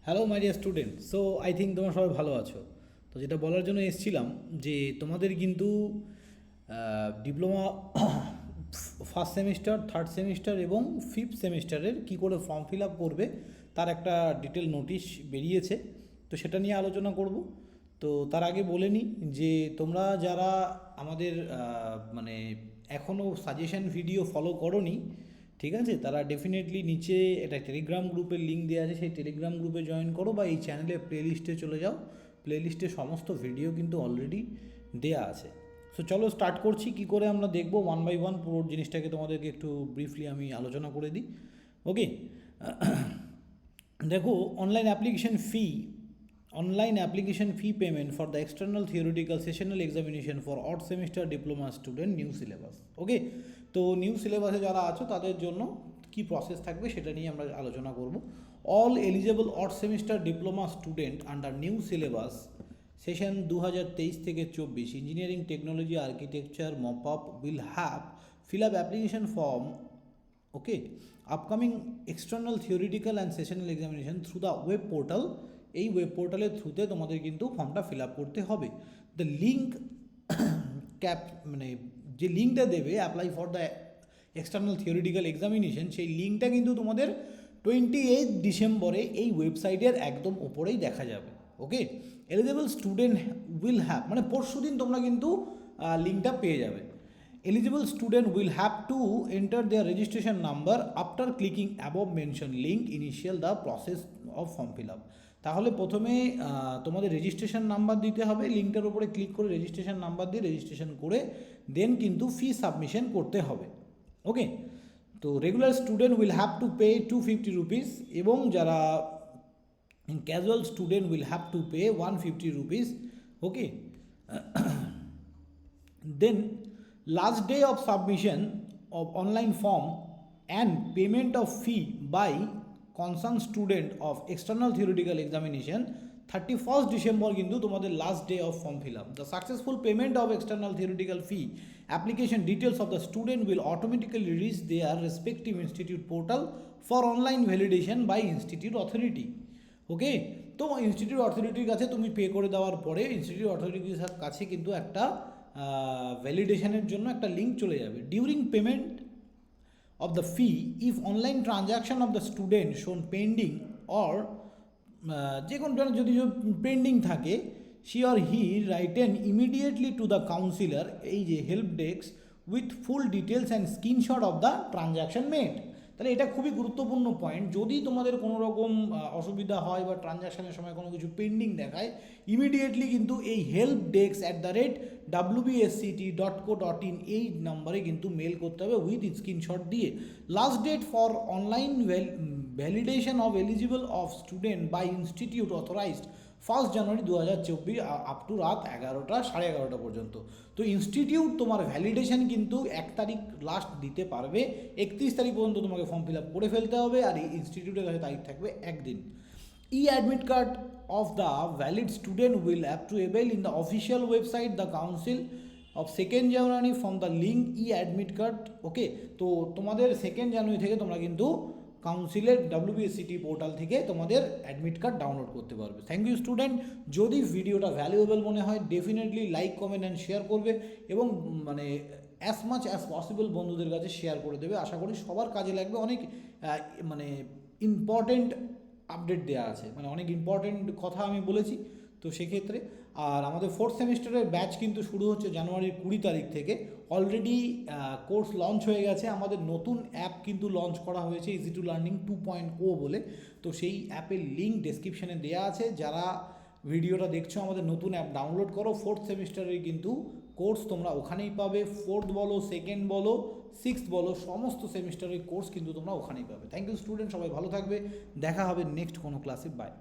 Hello my dear student. So I think তোমরা সবাই ভালো আছো। তো যেটা বলার জন্য এসেছিলাম যে তোমাদের কিন্তু diploma first semester, third semester এবং ফিফথ সেমিস্টারের কী করে ফর্ম ফিল আপ করবে তার একটা ডিটেল নোটিশ বেরিয়েছে। তো সেটা নিয়ে আলোচনা করব। তো তার আগে বলে নিই যে তোমরা যারা আমাদের মানে এখনও সাজেশন ভিডিও ফলো করোনি, ঠিক আছে, তারা ডেফিনেটলি নিচে একটা টেলিগ্রাম গ্রুপের লিঙ্ক দেওয়া আছে, সেই টেলিগ্রাম গ্রুপে জয়েন করো বা এই চ্যানেলের প্লেলিস্টে চলে যাও। প্লেলিস্টে সমস্ত ভিডিও কিন্তু অলরেডি দেয়া আছে। সো চলো স্টার্ট করছি। কি করে আমরা দেখব ওয়ান বাই ওয়ান পুরো জিনিসটাকে তোমাদেরকে একটু ব্রিফলি আমি আলোচনা করে দিই। ওকে, দেখো, online application fee payment for the external theoretical sessional examination for odd semester diploma student new syllabus. ওকে, তো নিউ সিলেবাসে যারা আছো তাদের জন্য কি প্রসেস থাকবে সেটা নিয়ে আমরা আলোচনা করব। All eligible odd semester diploma student under new syllabus session 2023 থেকে 24 engineering technology architecture mop up will have fill up application form, okay, upcoming external theoretical and sessional examination through the web portal. এই web পোর্টালের থ্রুতে তোমাদের কিন্তু ফর্মটা fill up করতে হবে। The link মানে যে লিঙ্কটা দেবে apply for the external theoretical examination, সেই লিঙ্কটা কিন্তু তোমাদের 28 ডিসেম্বরে এই ওয়েবসাইটের একদম ওপরেই দেখা যাবে। ওকে, এলিজেবল স্টুডেন্ট উইল হ্যাভ, মানে পরশু দিন তোমরা কিন্তু লিঙ্কটা পেয়ে যাবে। Eligible student will have to enter their registration number after clicking above mentioned link initial the process of form fill up. তাহলে প্রথমে তোমাদের রেজিস্ট্রেশন নাম্বার দিতে হবে, লিঙ্কটার উপরে ক্লিক করে রেজিস্ট্রেশন নাম্বার দিয়ে রেজিস্ট্রেশন করে দেন কিন্তু ফি সাবমিশন করতে হবে। ওকে, তো regular student will have to pay 250 rupees এবং যারা casual student will have to pay 150 rupees. Okay, then last day of submission of online form and payment of fee by concerned student of external theoretical examination 31st December কিন্তু তোমাদের last day of form fill up. The successful payment of external theoretical fee application details of the student will automatically reach their respective institute portal for online validation by institute authority. ওকে, তো institute অথরিটির কাছে তুমি pay করে দেওয়ার পরে institute অথরিটির কাছে কিন্তু একটা ভ্যালিডেশনের জন্য একটা লিঙ্ক চলে যাবে। During payment of the fee if online transaction of the student শোন পেন্ডিং অর যে কোনো যদি পেন্ডিং থাকে, she or he written immediately to the councillor, এই যে help desk, with full details and screenshot of the transaction made. তাহলে এটা খুবই গুরুত্বপূর্ণ পয়েন্ট। যদি তোমাদের কোনো রকম অসুবিধা হয় বা ট্রানজ্যাকশনের সময় কোনো কিছু পেন্ডিং দেখায়, ইমিডিয়েটলি কিন্তু এই হেল্প ডেস্ক @wbsct.co.in এই নাম্বারে কিন্তু মেল করতে হবে উইথ স্ক্রিনশট দিয়ে। Last date for online validation of eligible of student by institute authorised 1 January 2024 up to রাত 11টা পর্যন্ত। তো ইনস্টিটিউট তোমার ভ্যালিডেশন কিন্তু 1 তারিখ লাস্ট দিতে পারবে, 31 তারিখ পর্যন্ত তোমাকে ফর্ম ফিল আপ করে ফেলতে হবে, আর এই ইনস্টিটিউটের কাছে তারিখ থাকবে একদিন। Admit card of the valid student will have to avail in the official website the council of 2nd January from the link admit card. Okay, তো তোমাদের 2nd জানুয়ারি থেকে তোমরা কিন্তু কাউন্সিলের WBSCT পোর্টাল থেকে তোমাদের অ্যাডমিট কার্ড ডাউনলোড করতে পারবে। Thank you student. যদি ভিডিওটা ভ্যালুয়েবল মনে হয় definitely like, comment and share করবে এবং মানে অ্যাজ মাচ অ্যাজ পসিবল বন্ধুদের কাছে শেয়ার করে দেবে। আশা করি সবার কাজে লাগবে। অনেক মানে ইম্পর্টেন্ট আপডেট দেওয়া আছে, মানে অনেক ইম্পর্টেন্ট কথা আমি বলেছি। তো সেক্ষেত্রে আর আমাদের 4th সেমিস্টারের ব্যাচ কিন্তু শুরু হচ্ছে জানুয়ারির 20 তারিখ থেকে। অলরেডি কোর্স লঞ্চ হয়ে গেছে। আমাদের নতুন অ্যাপ কিন্তু লঞ্চ করা হয়েছে ইজি টু লার্নিং 2.0 বলে। তো সেই অ্যাপের লিঙ্ক ডেসক্রিপশানে দেওয়া আছে। যারা ভিডিওটা দেখছো আমাদের নতুন অ্যাপ ডাউনলোড করো। 4th সেমিস্টারের কিন্তু কোর্স তোমরা ওখানেই পাবে। 4th বলো, 2nd বলো, 6th বলো, সমস্ত সেমিস্টারের কোর্স কিন্তু তোমরা ওখানেই পাবে। থ্যাংক ইউ স্টুডেন্ট, সবাই ভালো থাকবে। দেখা হবে নেক্সট কোনো ক্লাসে। বাই।